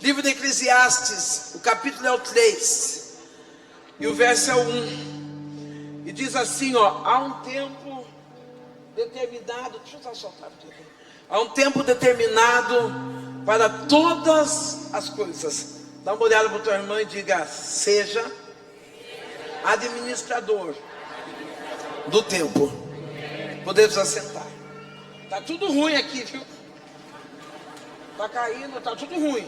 Livro de Eclesiastes, o capítulo é o 3 e o verso é o 1. E diz assim, ó: há um tempo determinado, deixa eu soltar aqui. Há um tempo determinado para todas as coisas. Dá uma olhada para a tua irmã e diga: seja administrador do tempo. Podemos assentar. Tá tudo ruim aqui, viu? Tá caindo, tá tudo ruim.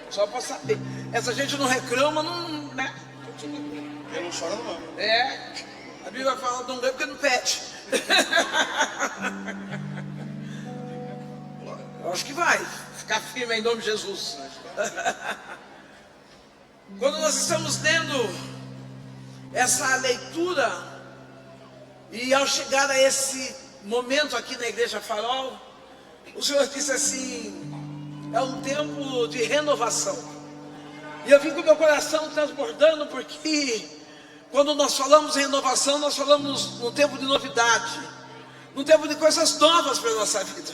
Só para saber. Essa gente não reclama, não, né? Eu não choro não. É, a Bíblia fala: não ganha porque não pede. Eu acho que vai ficar firme em nome de Jesus. Quando nós estamos lendo essa leitura, e ao chegar a esse momento aqui na Igreja Farol, o Senhor disse assim: é um tempo de renovação. E eu vim com meu coração transbordando, porque quando nós falamos em renovação, nós falamos num tempo de novidade, num tempo de coisas novas para a nossa vida.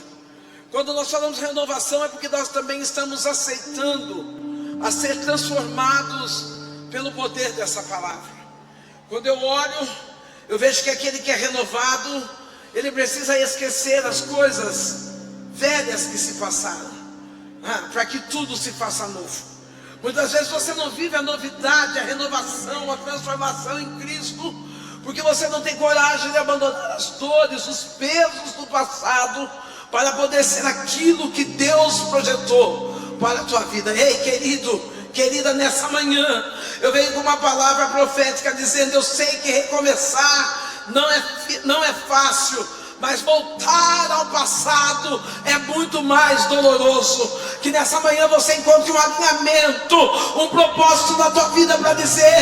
Quando nós falamos em renovação, é porque nós também estamos aceitando a ser transformados pelo poder dessa palavra. Quando eu olho, eu vejo que aquele que é renovado, ele precisa esquecer as coisas velhas que se passaram, para que tudo se faça novo. Muitas vezes você não vive a novidade, a renovação, a transformação em Cristo, porque você não tem coragem de abandonar as dores, os pesos do passado, para poder ser aquilo que Deus projetou para a tua vida. Ei, querido, querida, nessa manhã eu venho com uma palavra profética dizendo: eu sei que recomeçar não é fácil, mas voltar ao passado é muito mais doloroso. Que nessa manhã você encontre um alinhamento, um propósito na tua vida para dizer: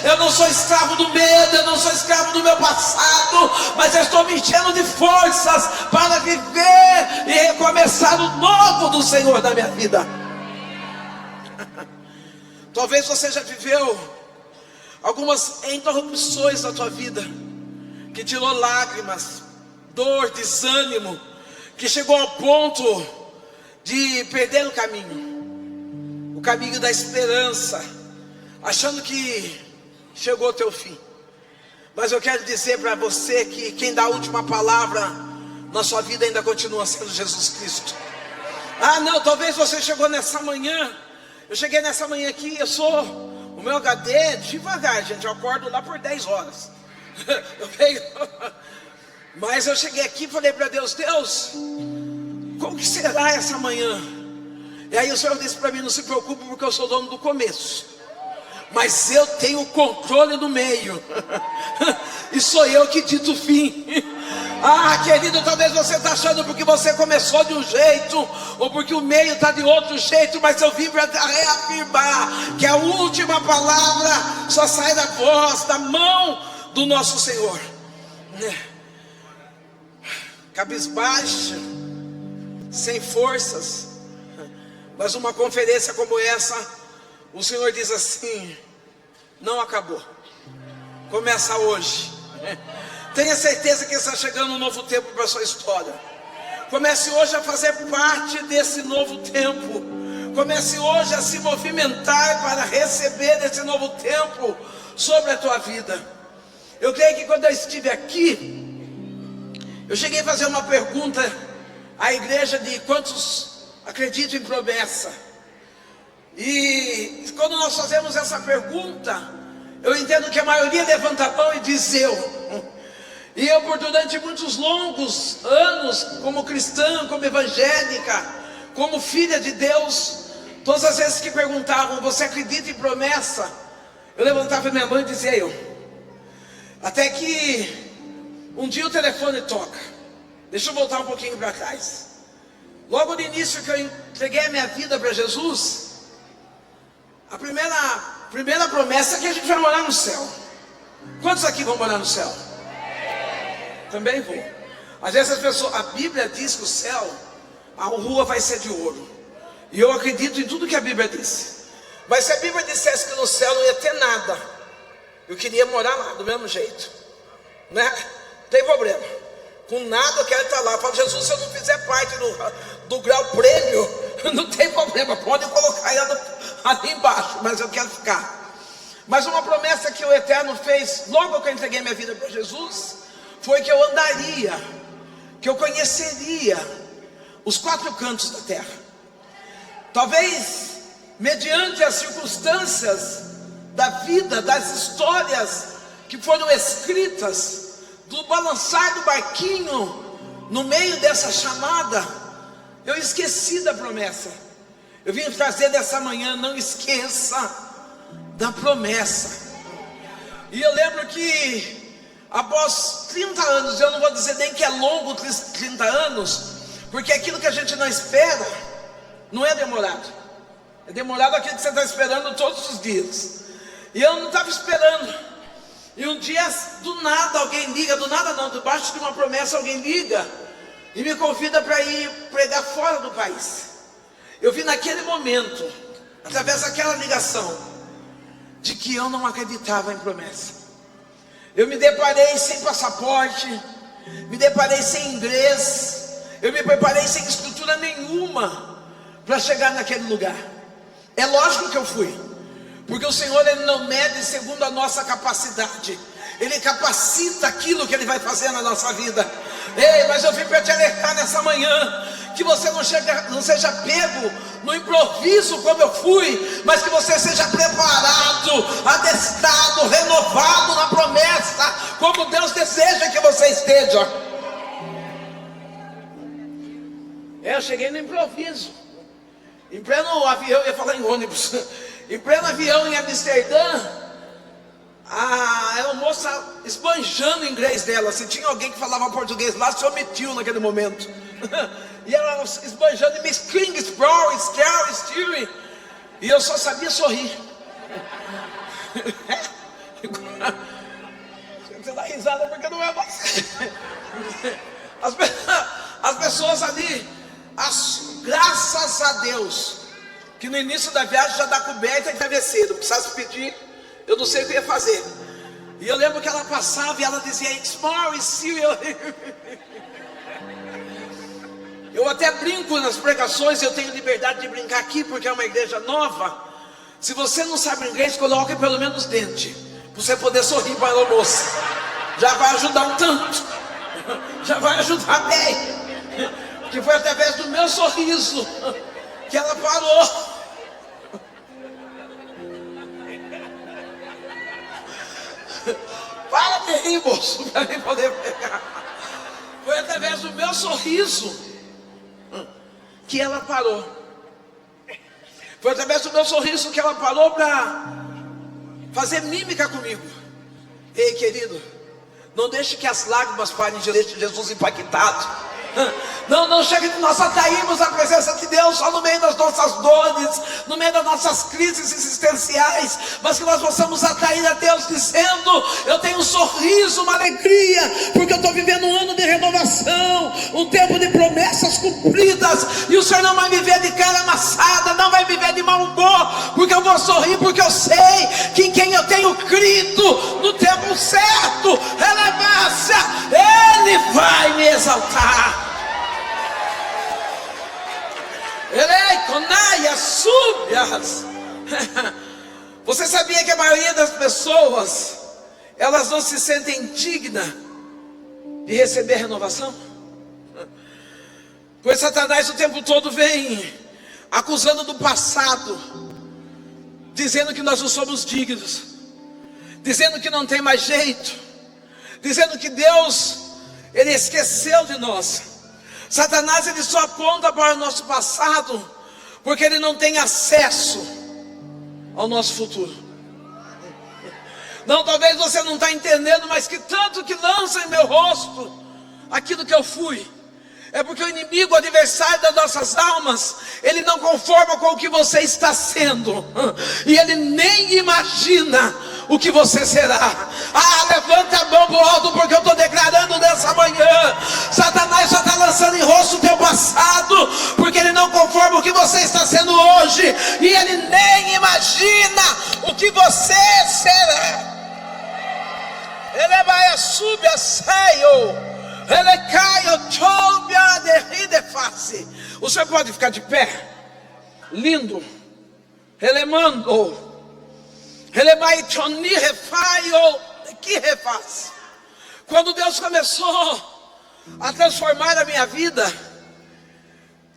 eu não sou escravo do medo, eu não sou escravo do meu passado, mas eu estou me enchendo de forças para viver e recomeçar o novo do Senhor na minha vida. Talvez você já viveu algumas interrupções na tua vida que tirou lágrimas, dor, desânimo, que chegou ao ponto de perder o caminho da esperança, achando que chegou o teu fim. Mas eu quero dizer para você que quem dá a última palavra na sua vida ainda continua sendo Jesus Cristo. Ah não, talvez você chegou nessa manhã. Eu cheguei nessa manhã aqui, o meu HD, devagar, gente, eu acordo lá por 10 horas. Mas eu cheguei aqui e falei para Deus: Deus, como que será essa manhã? E aí o Senhor disse para mim: não se preocupe, porque eu sou dono do começo, mas eu tenho o controle no meio. E sou eu que dito o fim. Ah, querido, talvez você está achando porque você começou de um jeito, ou porque o meio está de outro jeito, mas eu vim para reafirmar que a última palavra só sai da voz, da mão do nosso Senhor. Cabisbaixa, sem forças, mas uma conferência como essa, o Senhor diz assim: não acabou, começa hoje. Tenha certeza que está chegando um novo tempo para a sua história. Comece hoje a fazer parte desse novo tempo. Comece hoje a se movimentar para receber esse novo tempo sobre a tua vida. Eu creio que quando eu estive aqui, eu cheguei a fazer uma pergunta à igreja de quantos acreditam em promessa. E quando nós fazemos essa pergunta, eu entendo que a maioria levanta a mão e diz: eu. E eu, durante muitos longos anos, como cristã, como evangélica, como filha de Deus, todas as vezes que perguntavam: você acredita em promessa? Eu levantava minha mão e dizia: eu. Até que um dia o telefone toca. Deixa eu voltar um pouquinho para trás. Logo no início que eu entreguei a minha vida para Jesus, a primeira promessa é que a gente vai morar no céu. Quantos aqui vão morar no céu? Também vou. Às vezes as pessoas, a Bíblia diz que o céu, a rua vai ser de ouro. E eu acredito em tudo que a Bíblia disse. Mas se a Bíblia dissesse que no céu não ia ter nada, eu queria morar lá do mesmo jeito, né? Não tem problema. Com nada eu quero estar lá. Eu falo: Jesus, se eu não fizer parte do grau prêmio, Não tem problema, pode colocar ela ali embaixo, mas eu quero ficar. Mas uma promessa que o Eterno fez logo que eu entreguei minha vida para Jesus foi que eu andaria, que eu conheceria os 4 cantos da terra. Talvez mediante as circunstâncias da vida, das histórias que foram escritas, do balançar do barquinho no meio dessa chamada, eu esqueci da promessa. Eu vim trazer dessa manhã, não esqueça da promessa. E eu lembro que após 30 anos, eu não vou dizer nem que é longo 30 anos, porque aquilo que a gente não espera não é demorado. É demorado aquilo que você está esperando todos os dias. E eu não estava esperando. E um dia, do nada, alguém liga, do nada não, debaixo de uma promessa alguém liga e me convida para ir pregar fora do país. Eu vi naquele momento, através daquela ligação, de que eu não acreditava em promessa. Eu me deparei sem passaporte, me deparei sem inglês, eu me preparei sem estrutura nenhuma para chegar naquele lugar. É lógico que eu fui, porque o Senhor, Ele não mede segundo a nossa capacidade, Ele capacita aquilo que Ele vai fazer na nossa vida. Ei, mas eu vim para te alertar nessa manhã, que você não seja pego no improviso como eu fui, mas que você seja preparado, adestrado, renovado na promessa, como Deus deseja que você esteja. Eu cheguei no improviso, em pleno avião, eu ia falar em ônibus, em pleno avião em Amsterdã, era uma moça esbanjando o inglês dela. Se tinha alguém que falava português lá, se omitiu naquele momento. E ela esbanjando e me screaming, steering. E eu só sabia sorrir. Você dá risada porque não é você. As pessoas ali, graças a Deus, que no início da viagem já dá coberta e travesseiro. Não precisasse pedir, eu não sei o que ia fazer. E eu lembro que ela passava e ela dizia, it's more, it's serious. Eu até brinco nas pregações, eu tenho liberdade de brincar aqui, porque é uma igreja nova. Se você não sabe inglês, coloque pelo menos dente, para você poder sorrir para a moça. Já vai ajudar um tanto, já vai ajudar bem. Que foi através do meu sorriso que ela parou. Para de rir, moço, para mim poder pegar. Foi através do meu sorriso que ela parou. Foi através do meu sorriso que ela parou para fazer mímica comigo. Ei, querido, não deixe que as lágrimas parem de Jesus impactado. Não chegue de nós atrairmos a presença de Deus só no meio das nossas dores, no meio das nossas crises existenciais, mas que nós possamos atrair a Deus dizendo, eu tenho um sorriso, uma alegria, porque eu estou vivendo um ano de renovação, um tempo de promessas cumpridas, e o Senhor não vai me ver de cara amassada, não vai me ver de mau humor, porque eu vou sorrir, porque eu sei que em quem eu tenho crido, no tempo certo, relevância, Ele vai me exaltar. Você sabia que a maioria das pessoas, elas não se sentem dignas de receber renovação? Pois Satanás o tempo todo vem acusando do passado, dizendo que nós não somos dignos, dizendo que não tem mais jeito, dizendo que Deus, Ele esqueceu de nós. Satanás, ele só aponta para o nosso passado, porque ele não tem acesso ao nosso futuro. Não, talvez você não está entendendo, mas que tanto que lança em meu rosto aquilo que eu fui, é porque o inimigo, o adversário das nossas almas, ele não conforma com o que você está sendo, e ele nem imagina o que você será. Levanta a mão pro alto, porque eu estou declarando nessa manhã, Satanás só está lançando em rosto o teu passado, porque ele não conforma o que você está sendo hoje, e ele nem imagina o que você será. Ele vai subir a saio. O senhor pode ficar de pé? lindo. Relemando. Relemai tchoni refaio. Que refaz. Quando Deus começou a transformar a minha vida,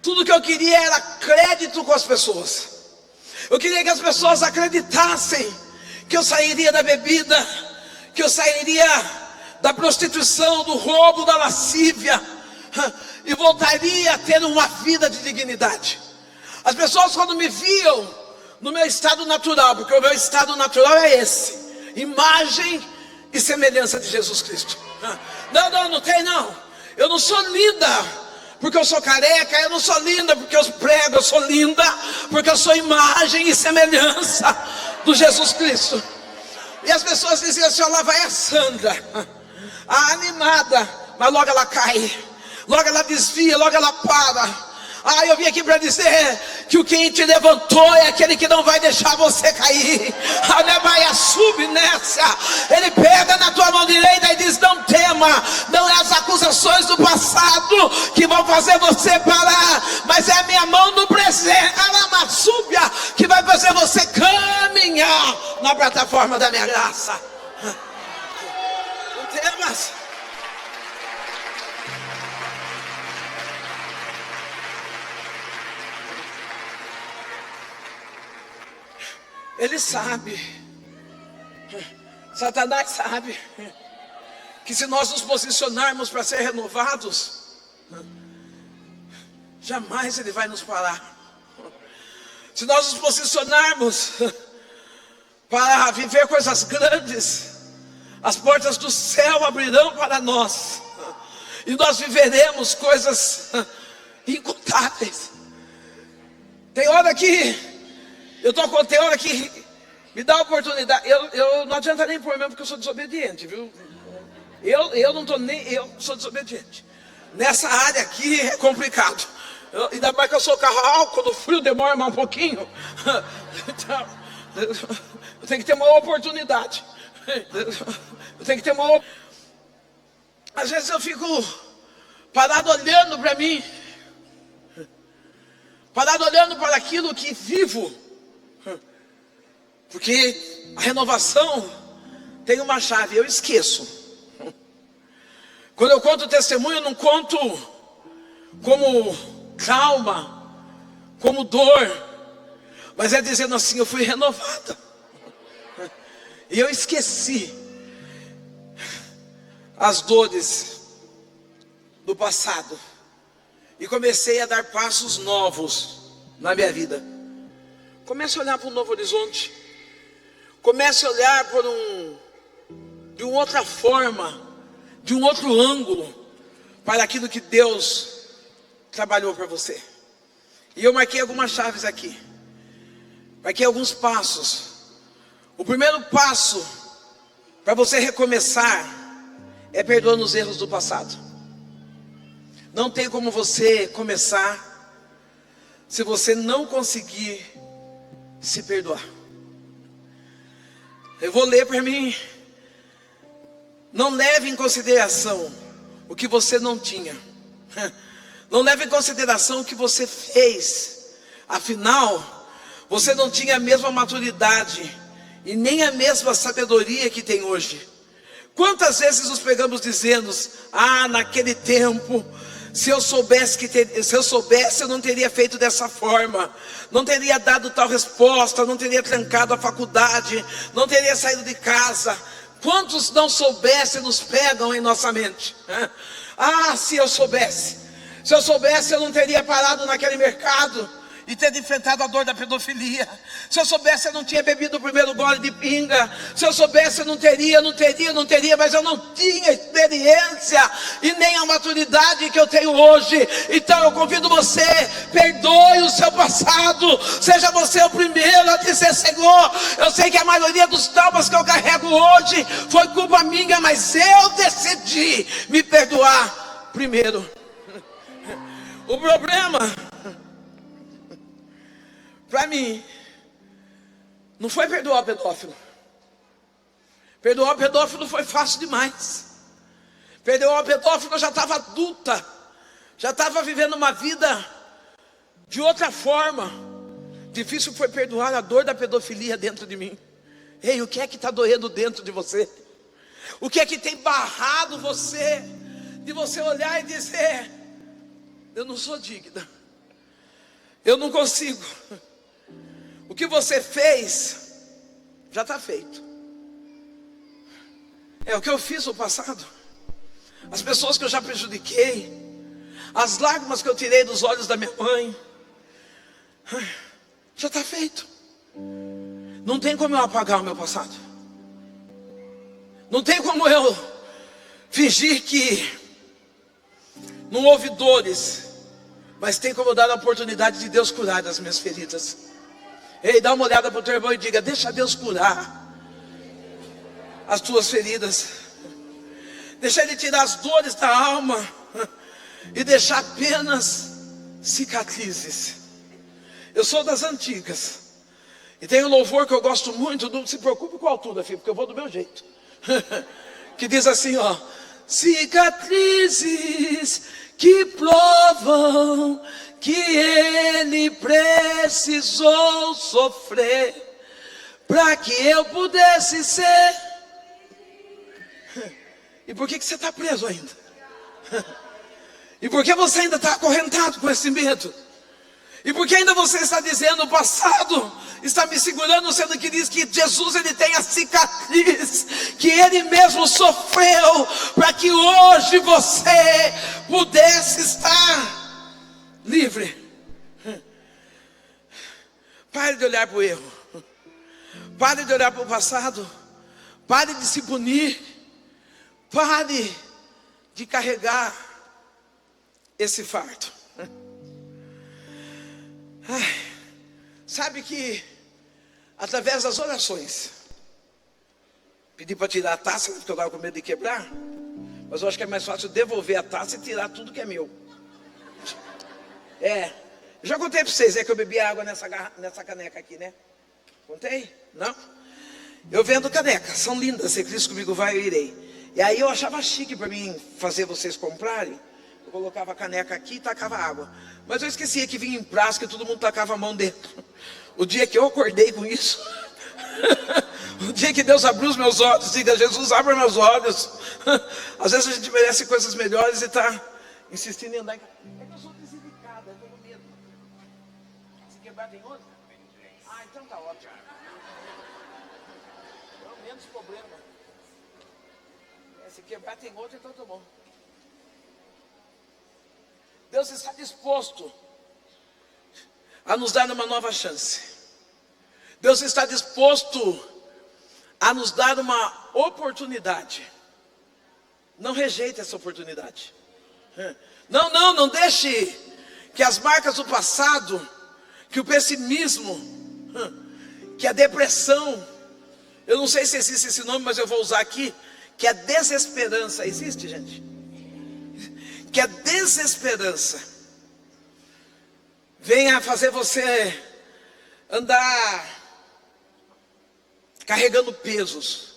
tudo que eu queria era crédito com as pessoas. Eu queria que as pessoas acreditassem que eu sairia da bebida, que eu sairia da prostituição, do roubo, da lascívia, e voltaria a ter uma vida de dignidade. As pessoas, quando me viam no meu estado natural, porque o meu estado natural é esse: imagem e semelhança de Jesus Cristo. Não tem não. Eu não sou linda porque eu sou careca, eu não sou linda porque eu prego, eu sou linda porque eu sou imagem e semelhança do Jesus Cristo. E as pessoas diziam assim: ó, lá vai a Sandra, a animada, mas logo ela cai, logo ela desvia, logo ela para. Eu vim aqui para dizer que o quem te levantou é aquele que não vai deixar você cair. Ele pega na tua mão direita e diz: não tema, não é as acusações do passado que vão fazer você parar, mas é a minha mão no presente, que vai fazer você caminhar na plataforma da minha graça. Não temas. Ele sabe, Satanás sabe, que se nós nos posicionarmos para ser renovados, jamais ele vai nos parar. Se nós nos posicionarmos para viver coisas grandes, as portas do céu abrirão para nós, e nós viveremos coisas incontáveis. Tem hora que tem hora que me dá a oportunidade. Eu não adianta nem pôr mesmo, porque eu sou desobediente, viu? Eu não tô nem, eu sou desobediente. Nessa área aqui é complicado. Ainda mais que eu sou carro alto, quando o frio demora mais um pouquinho. Então, eu tenho que ter uma oportunidade. Eu tenho que ter uma. Às vezes eu fico parado olhando para mim, parado olhando para aquilo que vivo. Porque a renovação tem uma chave, eu esqueço. Quando eu conto o testemunho, eu não conto como calma, como dor, mas é dizendo assim: eu fui renovada. E eu esqueci as dores do passado e comecei a dar passos novos na minha vida. Comece a olhar para um novo horizonte. Comece a olhar de uma outra forma, de um outro ângulo, para aquilo que Deus trabalhou para você. E eu marquei algumas chaves aqui. Marquei alguns passos. O primeiro passo para você recomeçar é perdoando os erros do passado. Não tem como você começar se você não conseguir se perdoar. Eu vou ler para mim. Não leve em consideração o que você não tinha. Não leve em consideração o que você fez. Afinal, você não tinha a mesma maturidade e nem a mesma sabedoria que tem hoje. Quantas vezes nos pegamos dizendo: naquele tempo, se eu soubesse eu não teria feito dessa forma, não teria dado tal resposta, não teria trancado a faculdade, não teria saído de casa. Quantos não soubessem nos pegam em nossa mente? Se eu soubesse eu não teria parado naquele mercado e ter enfrentado a dor da pedofilia. Se eu soubesse, eu não tinha bebido o primeiro gole de pinga. Se eu soubesse, eu não teria, mas eu não tinha experiência e nem a maturidade que eu tenho hoje. Então eu convido você: perdoe o seu passado. Seja você o primeiro a dizer: Senhor, eu sei que a maioria dos traumas que eu carrego hoje foi culpa minha, mas eu decidi me perdoar primeiro. O problema, para mim, não foi perdoar o pedófilo. Perdoar o pedófilo foi fácil demais. Perdoar o pedófilo, eu já estava adulta, já estava vivendo uma vida de outra forma. Difícil foi perdoar a dor da pedofilia dentro de mim. Ei, o que é que está doendo dentro de você? O que é que tem barrado você, de você olhar e dizer: eu não sou digna, eu não consigo. O que você fez, já está feito. É o que eu fiz no passado, as pessoas que eu já prejudiquei, as lágrimas que eu tirei dos olhos da minha mãe, já está feito. Não tem como eu apagar o meu passado. Não tem como eu fingir que não houve dores, mas tem como eu dar a oportunidade de Deus curar das minhas feridas. Ei, dá uma olhada para o teu irmão e diga: deixa Deus curar as tuas feridas. Deixa Ele tirar as dores da alma e deixar apenas cicatrizes. Eu sou das antigas e tem um louvor que eu gosto muito. Não se preocupe com a altura, filho, porque eu vou do meu jeito. Que diz assim, ó: cicatrizes que provam que Ele precisou sofrer para que eu pudesse ser. E por que você está preso ainda? E por que você ainda está acorrentado com esse medo? E por que ainda você está dizendo: o passado está me segurando, sendo que diz que Jesus, Ele tem a cicatriz que Ele mesmo sofreu para que hoje você pudesse estar livre. Pare de olhar para o erro, pare de olhar para o passado, pare de se punir, pare de carregar esse fardo. Sabe que através das orações, pedi para tirar a taça, porque eu estava com medo de quebrar, mas eu acho que é mais fácil devolver a taça e tirar tudo que é meu. Já contei para vocês, que eu bebi água nessa caneca aqui, né? Contei? Não? Eu vendo canecas, são lindas. Se Cristo comigo vai, eu irei. E aí eu achava chique para mim fazer vocês comprarem. Eu colocava a caneca aqui e tacava água. Mas eu esquecia que vinha em prática e todo mundo tacava a mão dentro. O dia que eu acordei com isso, o dia que Deus abriu os meus olhos, diga: Jesus, abre meus olhos. Às vezes a gente merece coisas melhores e está insistindo em andar. É que eu sou desidicada, eu tenho medo. Se quebrar tem outra? Então tá ótimo. Não, menos problema. Se quebrar tem outra, então tá bom. Deus está disposto a nos dar uma nova chance. Deus está disposto a nos dar uma oportunidade. Não rejeite essa oportunidade. Não deixe que as marcas do passado, que o pessimismo, que a depressão, eu não sei se existe esse nome, mas eu vou usar aqui, que a desesperança, existe, gente? Que a desesperança venha fazer você andar carregando pesos.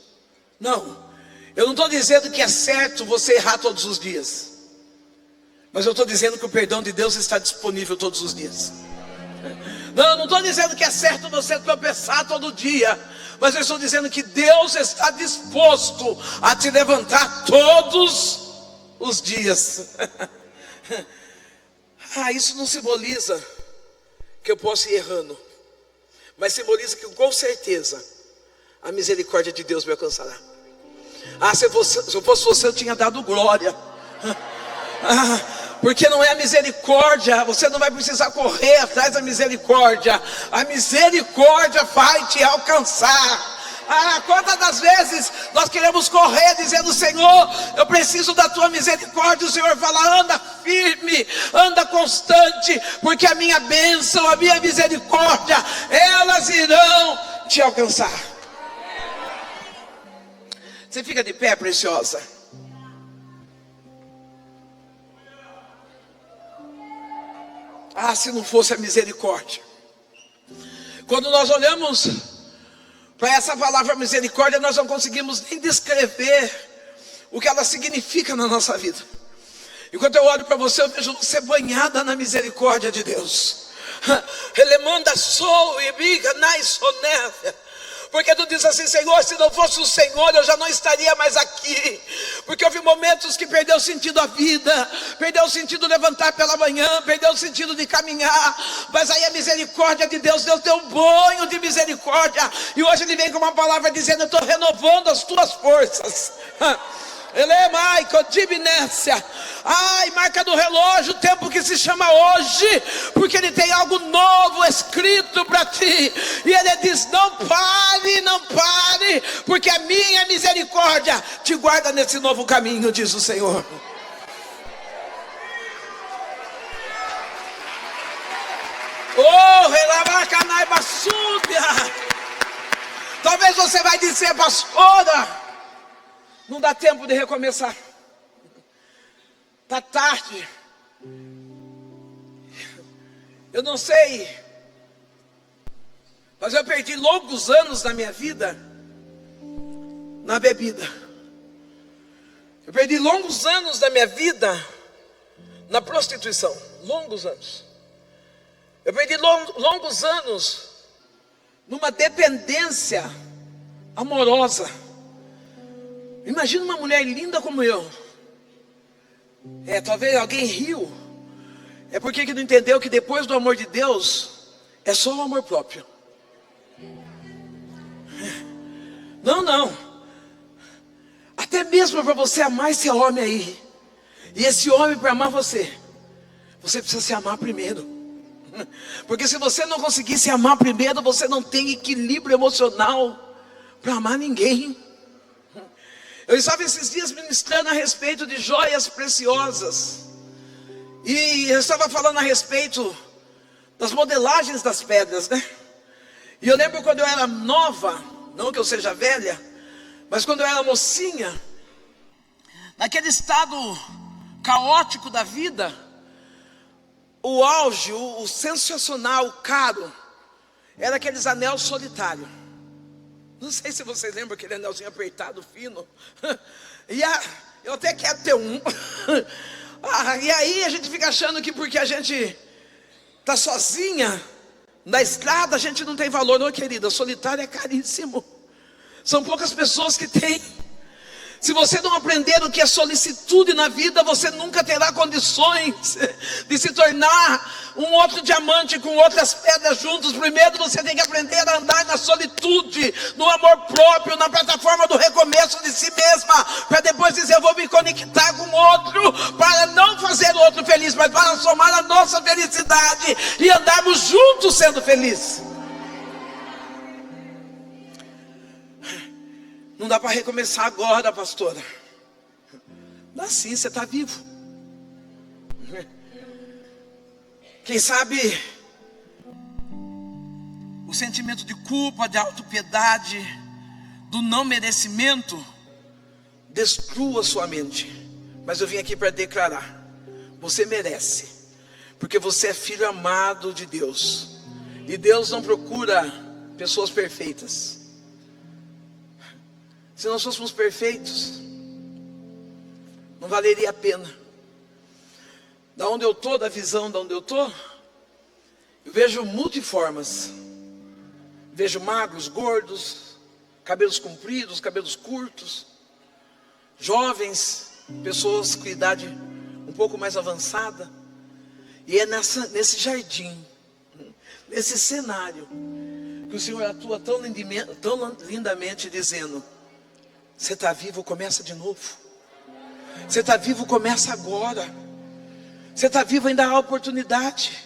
Não, eu não estou dizendo que é certo você errar todos os dias, mas eu estou dizendo que o perdão de Deus está disponível todos os dias. Não, eu não estou dizendo que é certo você tropeçar todo dia, mas eu estou dizendo que Deus está disposto a te levantar todos os dias. Isso não simboliza que eu possa ir errando, mas simboliza que com certeza a misericórdia de Deus me alcançará. Se eu fosse você, eu tinha dado glória. Porque não é a misericórdia, você não vai precisar correr atrás da misericórdia, a misericórdia vai te alcançar. Quantas das vezes nós queremos correr dizendo: Senhor, eu preciso da tua misericórdia. O Senhor fala: anda firme, anda constante, porque a minha bênção, a minha misericórdia, elas irão te alcançar. Você fica de pé, preciosa. Se não fosse a misericórdia. Quando nós olhamos para essa palavra misericórdia, nós não conseguimos nem descrever o que ela significa na nossa vida. Enquanto eu olho para você, eu vejo você banhada na misericórdia de Deus. Ele manda sol e biga na isonércia. Porque tu diz assim: Senhor, se não fosse o Senhor, eu já não estaria mais aqui. Porque houve momentos que perdeu o sentido da vida, perdeu o sentido de levantar pela manhã, perdeu o sentido de caminhar. Mas aí a misericórdia de Deus, Deus deu um banho de misericórdia. E hoje Ele vem com uma palavra dizendo: eu estou renovando as tuas forças. Ele é Maico, Dibinéssia. Ai, marca do relógio o tempo que se chama hoje, porque Ele tem algo novo escrito para ti. E Ele diz: não pare, não pare, porque a minha misericórdia te guarda nesse novo caminho, diz o Senhor. Oh, relabacanai bassúbia. Talvez você vai dizer: pastora, não dá tempo de recomeçar. Está tarde. Eu não sei, mas eu perdi longos anos da minha vida na bebida. Eu perdi longos anos da minha vida na prostituição. Longos anos. Eu perdi longos anos numa dependência amorosa. Imagina uma mulher linda como eu. Talvez alguém riu. É porque que não entendeu que depois do amor de Deus é só o amor próprio. Não. Até mesmo para você amar esse homem aí, e esse homem para amar você precisa se amar primeiro. Porque se você não conseguir se amar primeiro, você não tem equilíbrio emocional para amar ninguém. Eu estava esses dias ministrando a respeito de joias preciosas. E eu estava falando a respeito das modelagens das pedras, né? E eu lembro quando eu era nova, não que eu seja velha, mas quando eu era mocinha, naquele estado caótico da vida, o auge, o sensacional, o caro, era aqueles anel solitário. Não sei se vocês lembram aquele anelzinho apertado, fino. Eu até quero ter um. E aí a gente fica achando que porque a gente está sozinha na estrada, a gente não tem valor. Não, querida, solitário é caríssimo. São poucas pessoas que têm. Se você não aprender o que é solicitude na vida, você nunca terá condições de se tornar um outro diamante com outras pedras juntos. Primeiro você tem que aprender a andar na solitude, no amor próprio, na plataforma do recomeço de si mesma, para depois dizer: eu vou me conectar com outro, para não fazer o outro feliz, mas para somar a nossa felicidade e andarmos juntos sendo felizes. Não dá para recomeçar agora, pastora. Dá sim, você está vivo. Quem sabe o sentimento de culpa, de autopiedade, do não merecimento destrua sua mente. Mas eu vim aqui para declarar: você merece, porque você é filho amado de Deus. E Deus não procura pessoas perfeitas. Se nós fôssemos perfeitos, não valeria a pena. Da onde eu estou, da visão da onde eu estou, eu vejo multiformas. Vejo magros, gordos, cabelos compridos, cabelos curtos, jovens, pessoas com idade um pouco mais avançada. E é nesse jardim, nesse cenário, que o Senhor atua tão lindamente dizendo: você está vivo, começa de novo. Você está vivo, começa agora. Você está vivo, ainda há oportunidade.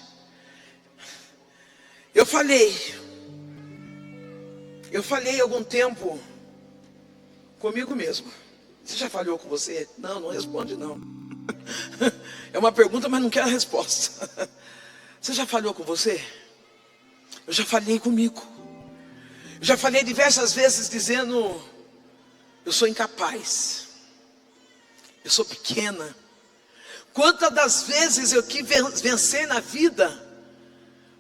Eu falei há algum tempo comigo mesmo. Você já falhou com você? Não responde não. É uma pergunta, mas não quero a resposta. Você já falhou com você? Eu já falhei comigo. Eu já falhei diversas vezes dizendo: eu sou incapaz, eu sou pequena. Quantas das vezes eu quis vencer na vida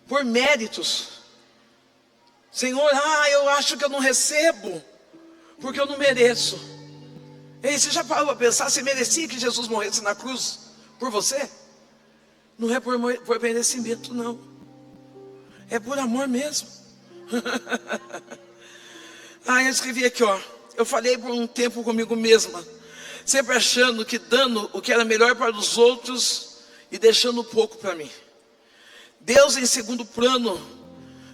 por méritos. Senhor, eu acho que eu não recebo porque eu não mereço. Ei, você já parou para pensar se merecia que Jesus morresse na cruz por você? Não é por merecimento, não. É por amor mesmo. Eu escrevi aqui, ó. Eu falei por um tempo comigo mesma, sempre achando que dando o que era melhor para os outros e deixando pouco para mim. Deus em segundo plano,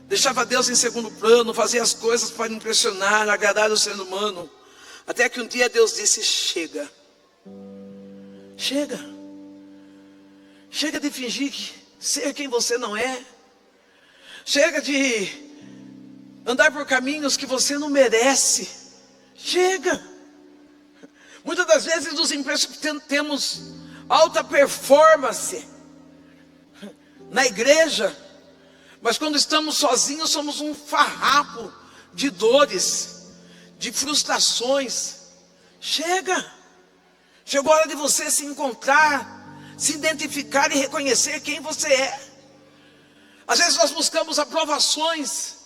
deixava Deus em segundo plano, fazia as coisas para impressionar, agradar o ser humano. Até que um dia Deus disse: chega. Chega. Chega de fingir ser quem você não é. Chega de andar por caminhos que você não merece. Chega. Muitas das vezes temos alta performance na igreja, mas quando estamos sozinhos somos um farrapo de dores, de frustrações. Chega. Chegou a hora de você se encontrar, se identificar e reconhecer quem você é. Às vezes nós buscamos aprovações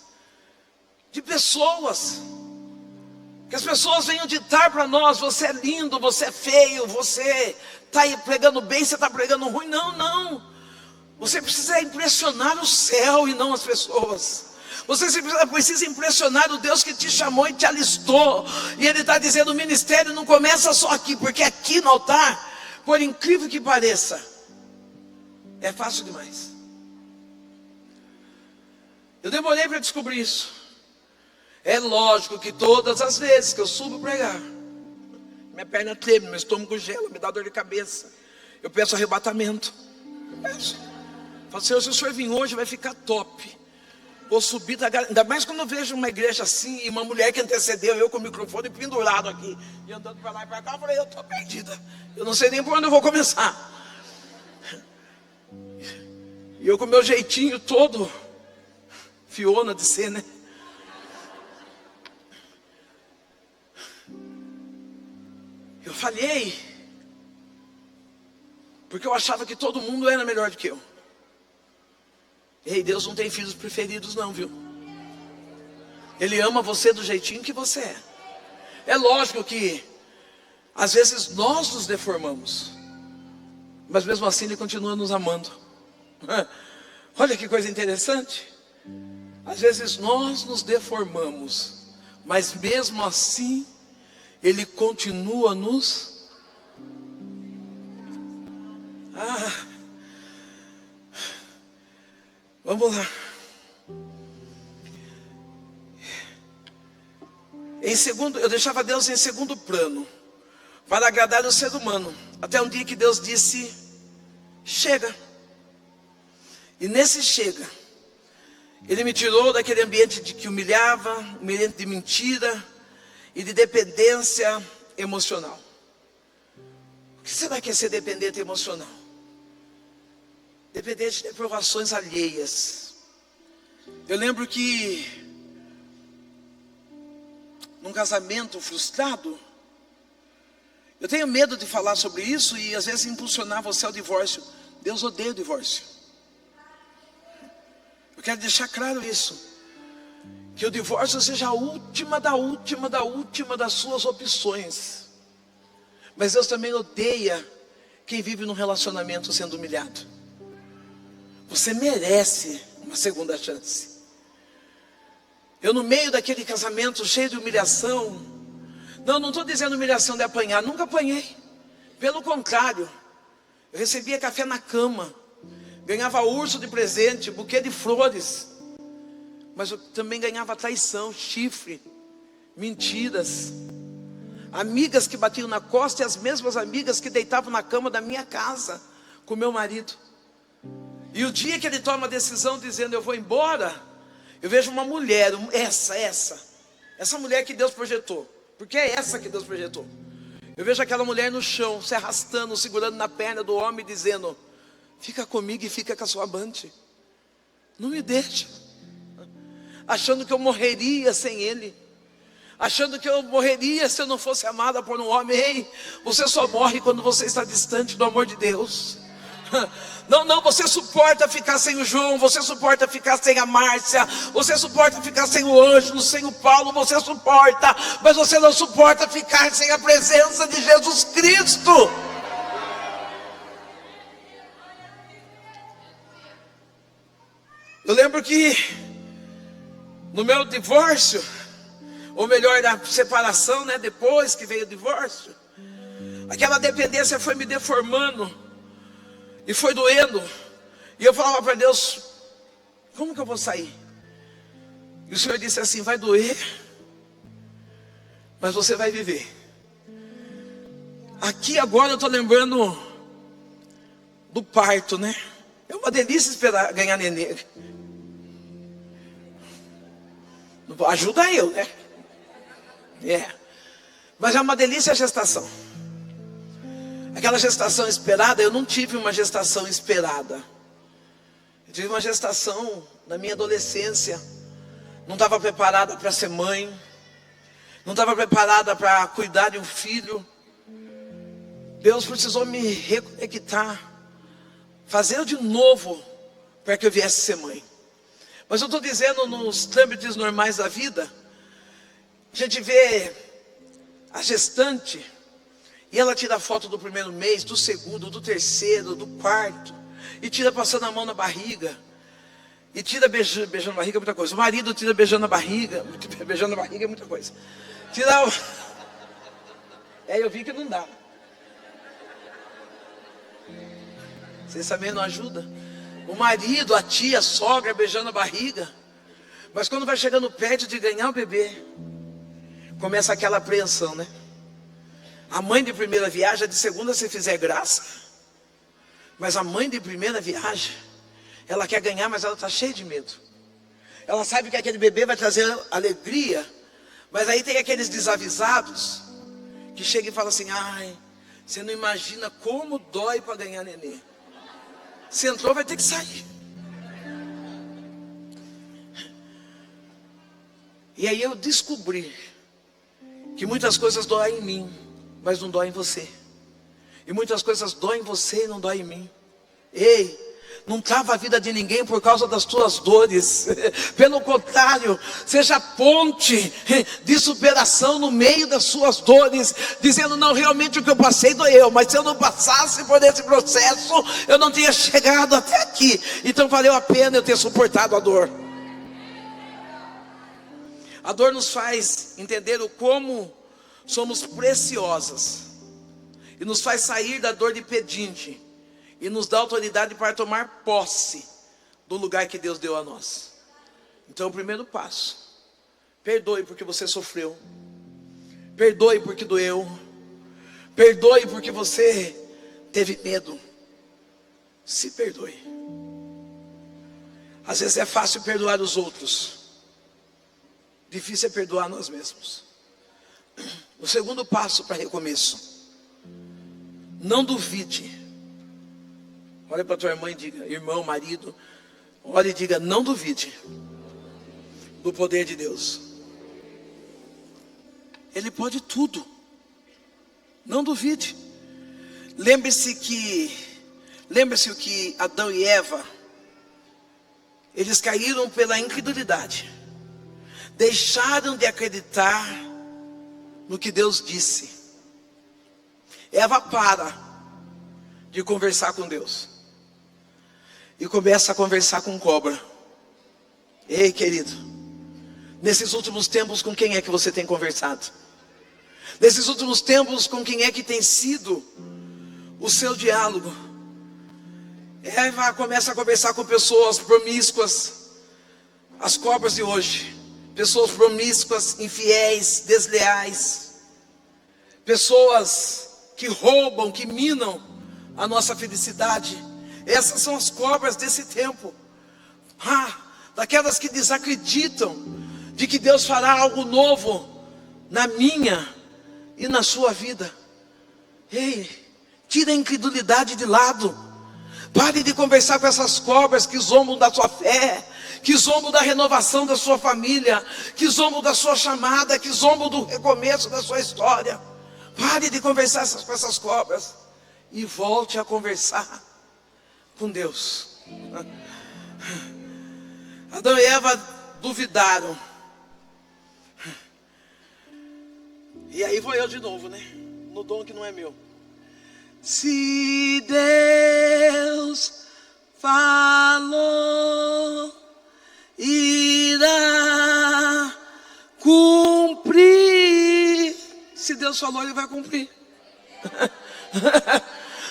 de pessoas, que as pessoas venham ditar para nós: você é lindo, você é feio, você está aí pregando bem, você está pregando ruim. Não. Você precisa impressionar o céu e não as pessoas. Você precisa impressionar o Deus que te chamou e te alistou. E Ele está dizendo: o ministério não começa só aqui, porque aqui no altar, por incrível que pareça, é fácil demais. Eu demorei para descobrir isso. É lógico que todas as vezes que eu subo pregar, minha perna treme, meu estômago gela, me dá dor de cabeça, eu peço arrebatamento. Falo: Senhor, se o Senhor vir hoje vai ficar top. Vou subir, ainda mais quando eu vejo uma igreja assim, e uma mulher que antecedeu, eu com o microfone pendurado aqui, e andando para lá e para cá. Eu falei: eu estou perdida, eu não sei nem por onde eu vou começar. E eu com meu jeitinho todo Fiona de ser, né? Eu falhei, porque eu achava que todo mundo era melhor do que eu. Ei, Deus não tem filhos preferidos não, viu? Ele ama você do jeitinho que você é. É lógico que às vezes nós nos deformamos, mas mesmo assim Ele continua nos amando. Olha que coisa interessante. Às vezes nós nos deformamos, mas mesmo assim Ele continua nos... Vamos lá. Eu deixava Deus em segundo plano, para agradar o ser humano. Até um dia que Deus disse: chega. E nesse chega, Ele me tirou daquele ambiente que humilhava, ambiente de mentira e de dependência emocional. O que será que é ser dependente emocional? Dependente de provações alheias. Eu lembro que num casamento frustrado, eu tenho medo de falar sobre isso e às vezes impulsionar você ao divórcio. Deus odeia o divórcio. Eu quero deixar claro isso, que o divórcio seja a última das suas opções. Mas Deus também odeia quem vive num relacionamento sendo humilhado. Você merece uma segunda chance. Eu, no meio daquele casamento cheio de humilhação, não estou dizendo humilhação de apanhar, nunca apanhei. Pelo contrário, eu recebia café na cama, ganhava urso de presente, buquê de flores, mas eu também ganhava traição, chifre, mentiras, amigas que batiam na costa e as mesmas amigas que deitavam na cama da minha casa com meu marido. E o dia que ele toma a decisão dizendo: eu vou embora, eu vejo uma mulher, essa mulher que Deus projetou, porque é essa que Deus projetou. Eu vejo aquela mulher no chão, se arrastando, segurando na perna do homem, dizendo: fica comigo e fica com a sua amante, não me deixa. Achando que eu morreria sem ele, achando que eu morreria se eu não fosse amada por um homem. Ei, você só morre quando você está distante do amor de Deus. Não, você suporta ficar sem o João, você suporta ficar sem a Márcia, você suporta ficar sem o Ângelo, sem o Paulo, você suporta, mas você não suporta ficar sem a presença de Jesus Cristo. Eu lembro que no meu divórcio, ou melhor, na separação, né, depois que veio o divórcio, aquela dependência foi me deformando e foi doendo. E eu falava para Deus: como que eu vou sair? E o Senhor disse assim: vai doer, mas você vai viver. Aqui agora eu estou lembrando do parto, né? É uma delícia esperar ganhar neném. Ajuda eu, né? Mas é uma delícia a gestação. Aquela gestação esperada, eu não tive uma gestação esperada. Eu tive uma gestação na minha adolescência. Não estava preparada para ser mãe. Não estava preparada para cuidar de um filho. Deus precisou me reconectar, fazer de novo, para que eu viesse ser mãe. Mas eu estou dizendo, nos trâmites normais da vida, a gente vê a gestante, e ela tira a foto do primeiro mês, do segundo, do terceiro, do quarto, e tira passando a mão na barriga, e tira beijando a barriga é muita coisa. O marido tira beijando a barriga é muita coisa. Tira o... eu vi que não dá. Vocês também não ajuda? O marido, a tia, a sogra beijando a barriga. Mas quando vai chegando perto de ganhar o bebê, começa aquela apreensão, né? A mãe de primeira viagem, a de segunda se fizer graça. Mas a mãe de primeira viagem, ela quer ganhar, mas ela está cheia de medo. Ela sabe que aquele bebê vai trazer alegria. Mas aí tem aqueles desavisados que chegam e falam assim: ai, você não imagina como dói para ganhar neném. Se entrou, vai ter que sair. E aí eu descobri que muitas coisas doem em mim, mas não dói em você. E muitas coisas doem em você e não dói em mim. Ei, não trava a vida de ninguém por causa das tuas dores. Pelo contrário, seja ponte de superação no meio das suas dores, dizendo: não, realmente o que eu passei doeu, mas se eu não passasse por esse processo, eu não tinha chegado até aqui. Então valeu a pena eu ter suportado a dor. A dor nos faz entender o como somos preciosas, e nos faz sair da dor de pedinte, e nos dá autoridade para tomar posse do lugar que Deus deu a nós. Então o primeiro passo: perdoe porque você sofreu, perdoe porque doeu, perdoe porque você teve medo. Se perdoe. Às vezes é fácil perdoar os outros, difícil é perdoar nós mesmos. O segundo passo para recomeço: não duvide. Olha para tua irmã e diga: irmão, marido, olha e diga: não duvide do poder de Deus. Ele pode tudo. Não duvide. Lembre-se o que Adão e Eva, eles caíram pela incredulidade. Deixaram de acreditar no que Deus disse. Eva para de conversar com Deus e começa a conversar com cobra. Ei, querido, nesses últimos tempos, com quem é que você tem conversado? Nesses últimos tempos, com quem é que tem sido o seu diálogo? Eva começa a conversar com pessoas promíscuas, as cobras de hoje. Pessoas promíscuas, infiéis, desleais. Pessoas que roubam, que minam a nossa felicidade. Essas são as cobras desse tempo. Daquelas que desacreditam de que Deus fará algo novo na minha e na sua vida. Ei, tira a incredulidade de lado. Pare de conversar com essas cobras que zombam da sua fé, que zombam da renovação da sua família, que zombam da sua chamada, que zombam do recomeço da sua história. Pare de conversar com essas cobras e volte a conversar com Deus. Adão e Eva duvidaram. E aí vou eu de novo, né? No dom que não é meu. Se Deus falou, cumprir. Se Deus falou, Ele vai cumprir.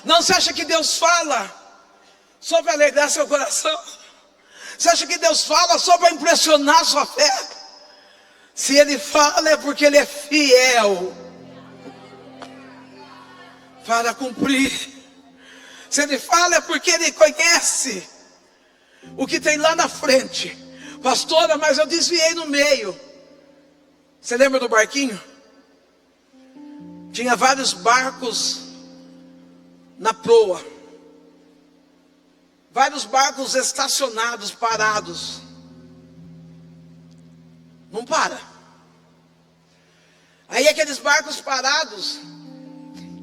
Não, você acha que Deus fala só para alegrar seu coração? Você acha que Deus fala só para impressionar sua fé? Se Ele fala é porque Ele é fiel para cumprir. Se Ele fala é porque Ele conhece o que tem lá na frente. Pastora, mas eu desviei no meio. Você lembra do barquinho? Tinha vários barcos na proa. Vários barcos estacionados, parados. Não para. Aí aqueles barcos parados,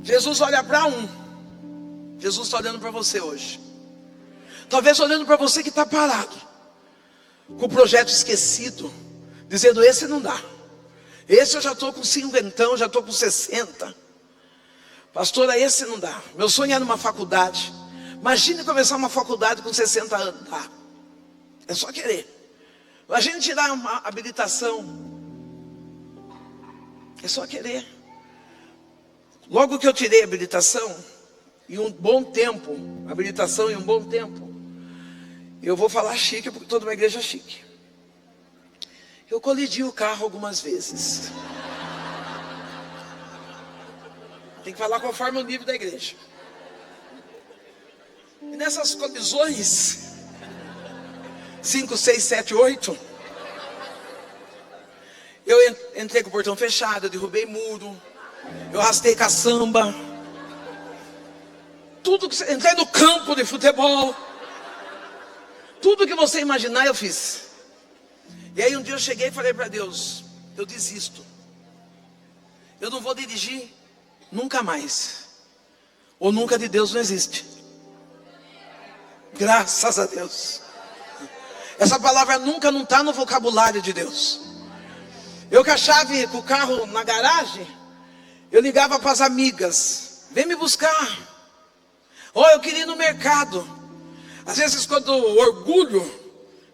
Jesus olha para um. Jesus está olhando para você hoje. Talvez olhando para você que está parado, com o projeto esquecido, dizendo: esse não dá. Esse eu já estou com 50, já estou com 60. Pastora, esse não dá. Meu sonho é numa faculdade. Imagine começar uma faculdade com 60 anos. Tá? É só querer. Imagine tirar uma habilitação. É só querer. Logo que eu tirei a habilitação, em um bom tempo, habilitação em um bom tempo, eu vou falar chique porque toda uma igreja é chique. Eu colidi o carro algumas vezes. Tem que falar conforme o nível da igreja. E nessas colisões 5, 6, 7, 8, eu entrei com o portão fechado, eu derrubei muro, eu arrastei caçamba, tudo que entrei no campo de futebol, tudo que você imaginar eu fiz. E aí um dia eu cheguei e falei para Deus: eu desisto, eu não vou dirigir nunca mais. O nunca de Deus não existe. Graças a Deus. Essa palavra nunca não está no vocabulário de Deus. Eu com a chave, com o carro na garagem, eu ligava para as amigas: vem me buscar. Ou eu queria ir no mercado. Às vezes quando o orgulho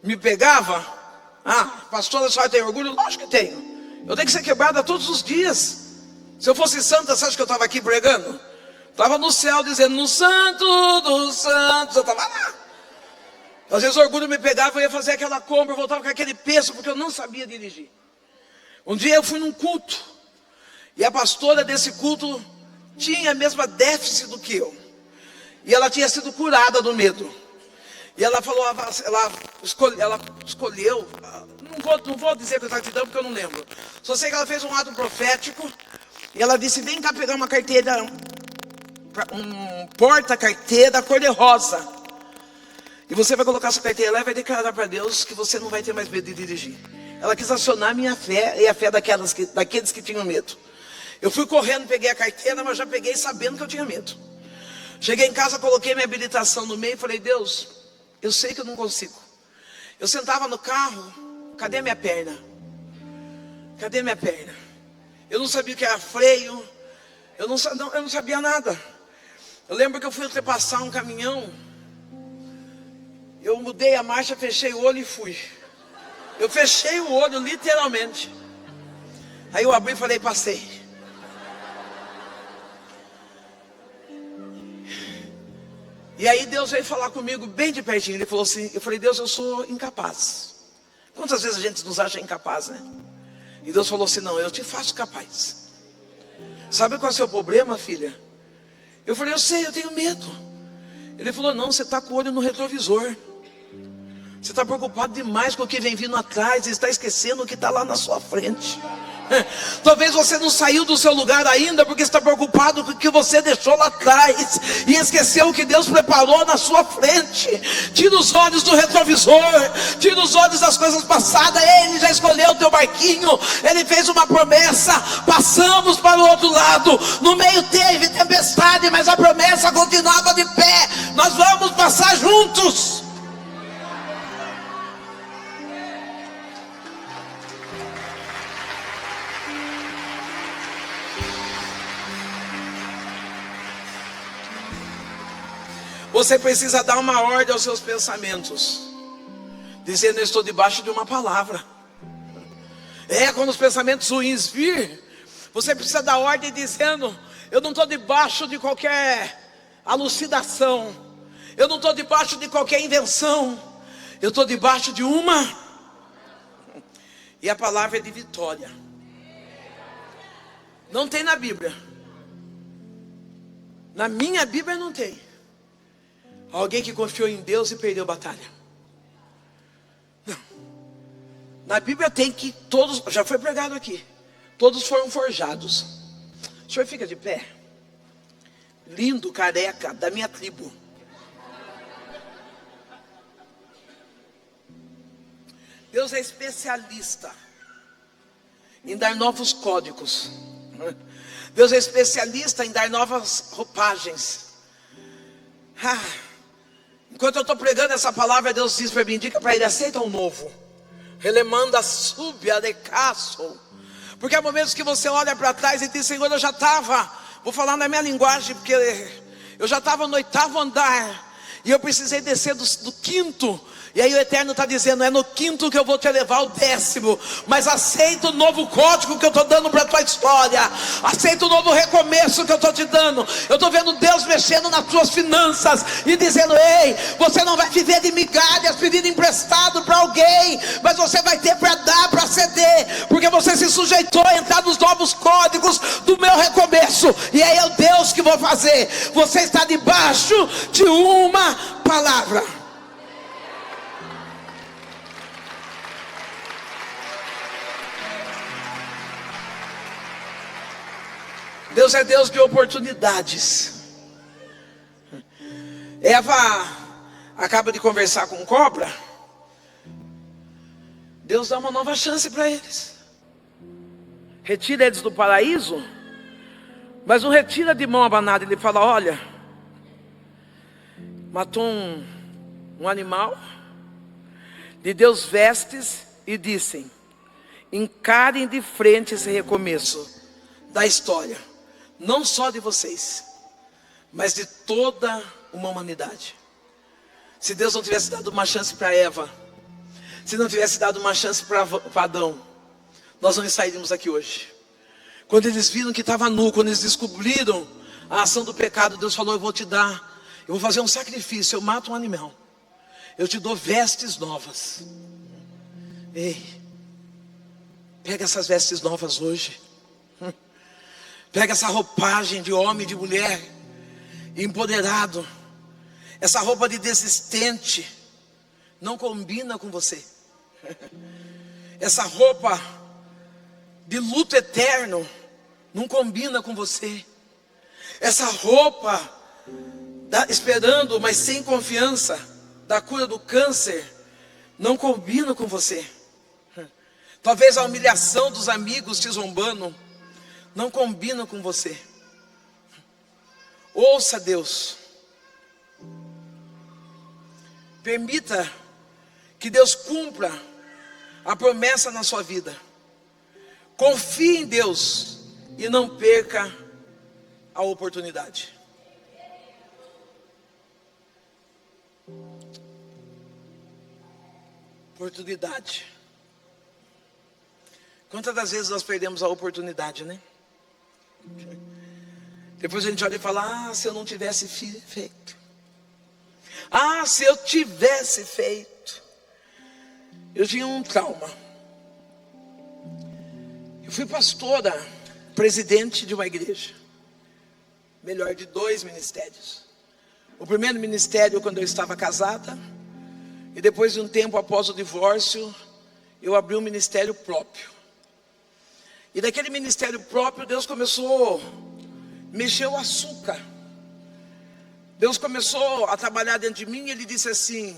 me pegava: pastora, a senhora tem orgulho? Lógico que tenho. Eu tenho que ser quebrada todos os dias. Se eu fosse santa, você acha que eu estava aqui pregando? Estava no céu dizendo: no santo dos santos. Eu estava lá. Às vezes o orgulho me pegava, eu ia fazer aquela compra, eu voltava com aquele peso, porque eu não sabia dirigir. Um dia eu fui num culto, e a pastora desse culto tinha a mesma déficit do que eu. E ela tinha sido curada do medo. E ela falou, ela escolheu, não vou dizer com exatidão porque eu não lembro. Só sei que ela fez um ato profético, e ela disse: vem cá pegar uma carteira, um porta-carteira cor-de-rosa. E você vai colocar essa carteira lá e vai declarar para Deus que você não vai ter mais medo de dirigir. Ela quis acionar a minha fé e a fé daqueles que tinham medo. Eu fui correndo, peguei a carteira, mas já peguei sabendo que eu tinha medo. Cheguei em casa, coloquei minha habilitação no meio e falei: Deus, eu sei que eu não consigo. Eu sentava no carro: cadê minha perna? Cadê minha perna? Eu não sabia o que era freio, eu não sabia nada. Eu lembro que eu fui ultrapassar um caminhão. Eu mudei a marcha, fechei o olho e fui. Eu fechei o olho literalmente. Aí eu abri e falei: passei. E aí Deus veio falar comigo bem de pertinho. Ele falou assim, eu falei: Deus, eu sou incapaz. Quantas vezes a gente nos acha incapaz, né? E Deus falou assim: não, eu te faço capaz. Sabe qual é o seu problema, filha? Eu falei: eu sei, eu tenho medo. Ele falou: não, você está com o olho no retrovisor. Você está preocupado demais com o que vem vindo atrás e está esquecendo o que está lá na sua frente. Talvez você não saiu do seu lugar ainda porque está preocupado com o que você deixou lá atrás e esqueceu o que Deus preparou na sua frente. Tira os olhos do retrovisor, tira os olhos das coisas passadas. Ele já escolheu o teu barquinho, Ele fez uma promessa. Passamos para o outro lado, no meio teve tempestade, mas a promessa continuava de pé. Nós vamos passar juntos. Você precisa dar uma ordem aos seus pensamentos, dizendo: eu estou debaixo de uma palavra. Quando os pensamentos ruins vir, você precisa dar ordem dizendo: eu não estou debaixo de qualquer alucinação, eu não estou debaixo de qualquer invenção, eu estou debaixo de uma. E a palavra é de vitória. Não tem na Bíblia. Na minha Bíblia não tem alguém que confiou em Deus e perdeu batalha. Não. Na Bíblia tem que todos, já foi pregado aqui, todos foram forjados. O senhor fica de pé. Lindo, careca, da minha tribo. Deus é especialista em dar novos códigos. Deus é especialista em dar novas roupagens. Enquanto eu estou pregando essa palavra, Deus diz para mim: indica para ele, aceita um novo. Relemanda sub adecaço. Porque há momentos que você olha para trás e diz: Senhor, eu já estava, vou falar na minha linguagem, porque eu já estava no 8º andar, e eu precisei descer do 5º. E aí o Eterno está dizendo: é no 5º que eu vou te levar ao 10º. Mas aceita o novo código que eu estou dando para a tua história. Aceita o novo recomeço que eu estou te dando. Eu estou vendo Deus mexendo nas tuas finanças e dizendo: ei, você não vai viver de migalhas pedindo emprestado para alguém, mas você vai ter para dar, para ceder, porque você se sujeitou a entrar nos novos códigos do meu recomeço. E aí é o Deus que vou fazer. Você está debaixo de uma palavra. Deus é Deus de oportunidades. Eva acaba de conversar com cobra. Deus dá uma nova chance para eles. Retira eles do paraíso, mas não retira de mão abanada. Ele fala: olha, matou um animal, lhe deu vestes e disse: encarem de frente esse recomeço da história. Não só de vocês, mas de toda uma humanidade. Se Deus não tivesse dado uma chance para Eva, se não tivesse dado uma chance para Adão, nós não estaríamos aqui hoje. Quando eles viram que estava nu, quando eles descobriram a ação do pecado, Deus falou: eu vou te dar, eu vou fazer um sacrifício, eu mato um animal, eu te dou vestes novas. Ei, pega essas vestes novas hoje. Pega essa roupagem de homem e de mulher empoderado. Essa roupa de desistente não combina com você. Essa roupa de luto eterno não combina com você. Essa roupa esperando, mas sem confiança, da cura do câncer, não combina com você. Talvez a humilhação dos amigos te zombando não combina com você. Ouça Deus. Permita que Deus cumpra a promessa na sua vida. Confie em Deus e não perca a oportunidade. Oportunidade. Quantas das vezes nós perdemos a oportunidade, né? Depois a gente olha e fala: ah, se eu não tivesse feito. Ah, se eu tivesse feito. Eu tinha um trauma. Eu fui pastora, presidente de uma igreja, melhor, de 2 ministérios. O primeiro ministério quando eu estava casada, e depois de um tempo após o divórcio, eu abri um ministério próprio. E daquele ministério próprio, Deus começou a mexer o açúcar. Deus começou a trabalhar dentro de mim e Ele disse assim: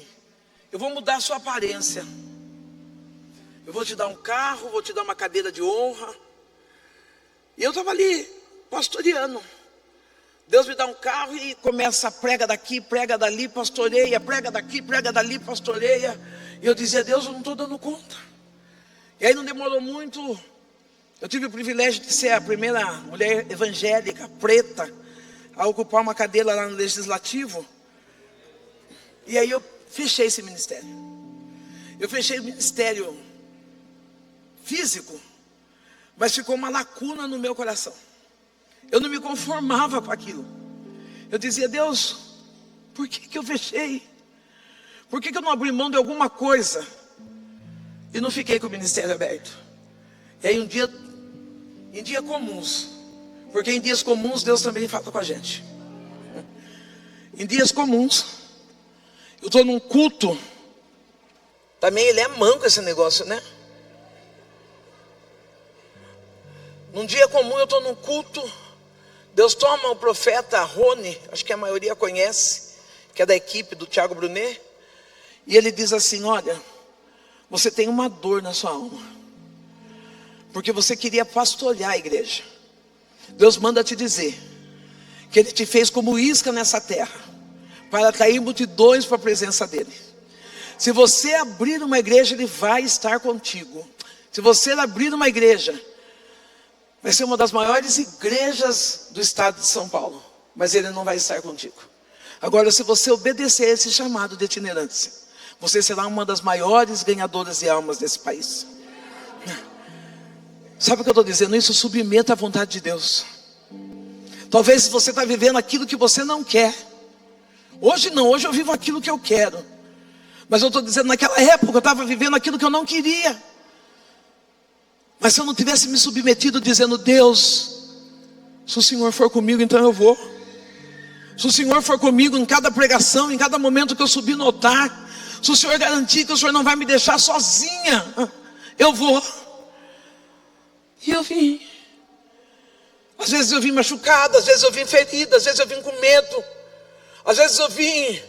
eu vou mudar a sua aparência. Eu vou te dar um carro, vou te dar uma cadeira de honra. E eu estava ali, pastoreando. Deus me dá um carro e começa a prega daqui, prega dali, pastoreia, prega daqui, prega dali, pastoreia. E eu dizia: Deus, eu não estou dando conta. E aí não demorou muito. Eu tive o privilégio de ser a primeira mulher evangélica, preta, a ocupar uma cadeira lá no Legislativo. E aí eu fechei esse ministério. Eu fechei o ministério físico, mas ficou uma lacuna no meu coração. Eu não me conformava com aquilo. Eu dizia: Deus, por que eu fechei? Por que eu não abri mão de alguma coisa e não fiquei com o ministério aberto? E aí em dias comuns, porque em dias comuns Deus também fala com a gente. Em dias comuns, eu estou num culto. Também ele é manco esse negócio, né? Num dia comum eu estou num culto. Deus toma o profeta Rony, acho que a maioria conhece, que é da equipe do Thiago Brunet. E ele diz assim: olha, você tem uma dor na sua alma, porque você queria pastorear a igreja. Deus manda te dizer que Ele te fez como isca nessa terra, para atrair multidões para a presença dEle. Se você abrir uma igreja, Ele vai estar contigo. Se você abrir uma igreja, vai ser uma das maiores igrejas do estado de São Paulo, mas Ele não vai estar contigo. Agora, se você obedecer esse chamado de itinerância, você será uma das maiores ganhadoras de almas desse país. Sabe o que eu estou dizendo? Isso submeta à vontade de Deus. Talvez você está vivendo aquilo que você não quer. Hoje não, hoje eu vivo aquilo que eu quero. Mas eu estou dizendo, naquela época eu estava vivendo aquilo que eu não queria. Mas se eu não tivesse me submetido dizendo: Deus, se o Senhor for comigo, então eu vou. Se o Senhor for comigo em cada pregação, em cada momento que eu subir no altar, se o Senhor garantir que o Senhor não vai me deixar sozinha, eu vou. E eu vim. Às vezes eu vim machucado, às vezes eu vim ferido, às vezes eu vim com medo, às vezes eu vim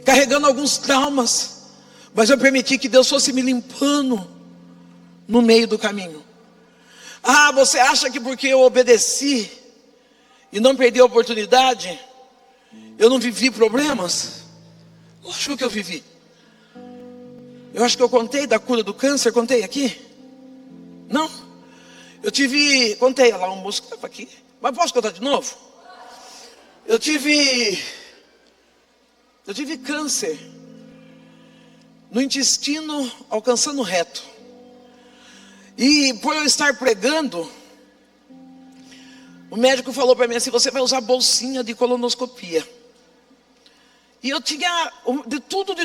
carregando alguns traumas, mas eu permiti que Deus fosse me limpando no meio do caminho. Ah, você acha que porque eu obedeci e não perdi a oportunidade, eu não vivi problemas? Lógico que eu vivi. Eu acho que eu contei da cura do câncer, contei aqui? Não? Contei lá, um moço que estava aqui. Mas posso contar de novo? Eu tive câncer no intestino, alcançando reto. E por eu estar pregando, o médico falou para mim assim: você vai usar bolsinha de colonoscopia. E eu tinha de tudo.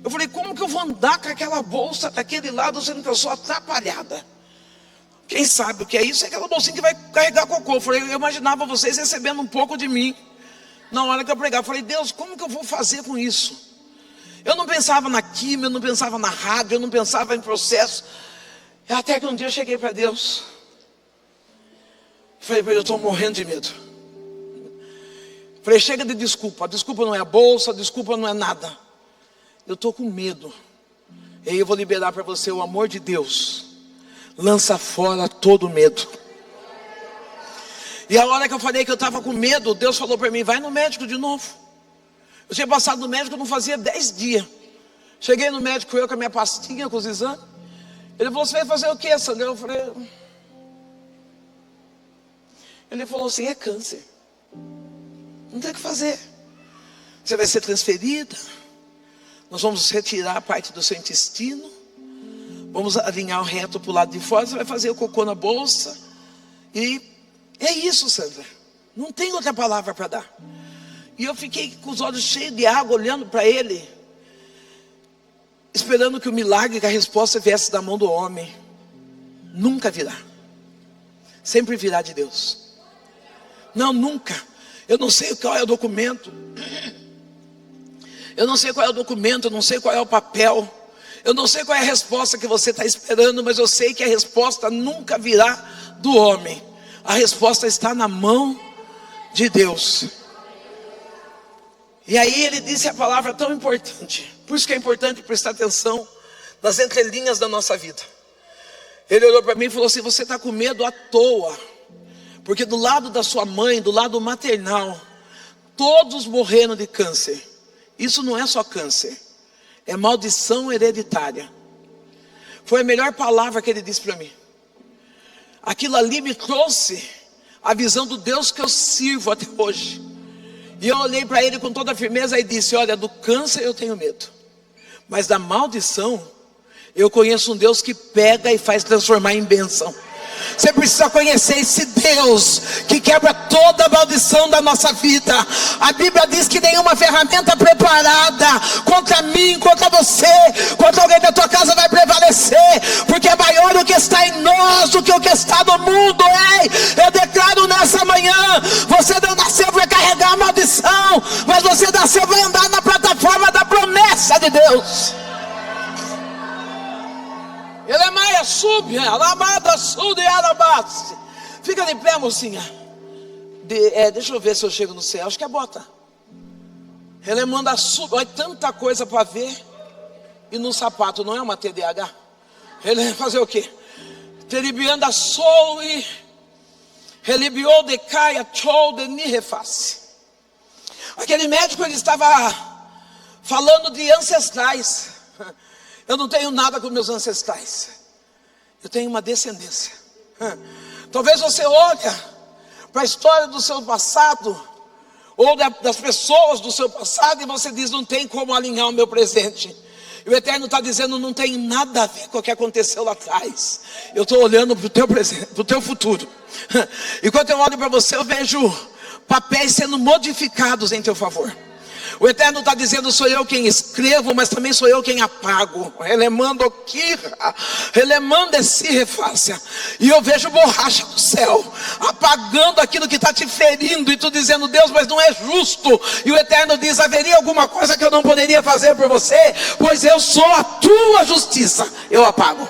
Eu falei: como que eu vou andar com aquela bolsa daquele lado, sendo que eu sou atrapalhada? Quem sabe o que é isso? É aquela bolsinha que vai carregar cocô. Eu imaginava vocês recebendo um pouco de mim na hora que eu pregava. Eu falei: Deus, como que eu vou fazer com isso? Eu não pensava na quimio, eu não pensava na rádio, eu não pensava em processo. Até que um dia eu cheguei para Deus. Falei: eu estou morrendo de medo. Falei: chega de desculpa. A desculpa não é a bolsa, a desculpa não é nada. Eu estou com medo. E aí eu vou liberar para você o amor de Deus. Lança fora todo medo. E a hora que eu falei que eu estava com medo, Deus falou para mim: vai no médico de novo. Eu tinha passado no médico, não fazia 10 dias. Cheguei no médico, eu com a minha pastinha, com os exames. Ele falou: você vai fazer o que, Sandra? Eu falei... Ele falou assim: é câncer. Não tem o que fazer. Você vai ser transferida. Nós vamos retirar a parte do seu intestino. Vamos alinhar o reto para o lado de fora. Você vai fazer o cocô na bolsa. E é isso, Sandra. Não tem outra palavra para dar. E eu fiquei com os olhos cheios de água, olhando para ele, esperando que o milagre, que a resposta viesse da mão do homem. Nunca virá. Sempre virá de Deus. Não, nunca. Eu não sei qual é o documento. Eu não sei qual é o documento, eu não sei qual é o papel. Eu não sei qual é a resposta que você está esperando, mas eu sei que a resposta nunca virá do homem. A resposta está na mão de Deus. E aí ele disse a palavra tão importante. Por isso que é importante prestar atenção nas entrelinhas da nossa vida. Ele olhou para mim e falou assim: você está com medo à toa. Porque do lado da sua mãe, do lado maternal, todos morreram de câncer. Isso não é só câncer, é maldição hereditária. Foi a melhor palavra que ele disse para mim. Aquilo ali me trouxe a visão do Deus que eu sirvo até hoje. E eu olhei para ele com toda a firmeza e disse: olha, do câncer eu tenho medo, mas da maldição Eu conheço um Deus que pega e faz transformar em bênção. Você precisa conhecer esse Deus que quebra toda a maldição da nossa vida. A Bíblia diz que nenhuma ferramenta preparada contra mim, contra você, contra alguém da tua casa vai prevalecer, porque é maior o que está em nós do que o que está no mundo. Ei, eu declaro nessa manhã: você não nasceu para carregar a maldição, mas você nasceu para andar na plataforma da promessa de Deus. Ele é mais sub, alamada sub e alabaste. Fica de pé, mocinha. Deixa eu ver se eu chego no céu. Acho que é bota. Ele manda sub. Olha, tanta coisa para ver. E no sapato, não é uma TDAH? Ele vai fazer o quê? Teribianda sou e relibiou de caia chou de nireface. Aquele médico, ele estava falando de ancestrais. Eu não tenho nada com meus ancestrais. Eu tenho uma descendência. Talvez você olhe para a história do seu passado, ou das pessoas do seu passado, e você diz: não tem como alinhar o meu presente. E o Eterno está dizendo: não tem nada a ver com o que aconteceu lá atrás. Eu estou olhando para o teu presente, para o teu futuro. E quando eu olho para você, eu vejo papéis sendo modificados em teu favor. O Eterno está dizendo: sou eu quem escrevo, mas também sou eu quem apago. Relemando aqui, relemando esse refácia. E eu vejo borracha do céu, apagando aquilo que está te ferindo. E tu dizendo: Deus, mas não é justo. E o Eterno diz: haveria alguma coisa que eu não poderia fazer por você? Pois eu sou a tua justiça. Eu apago.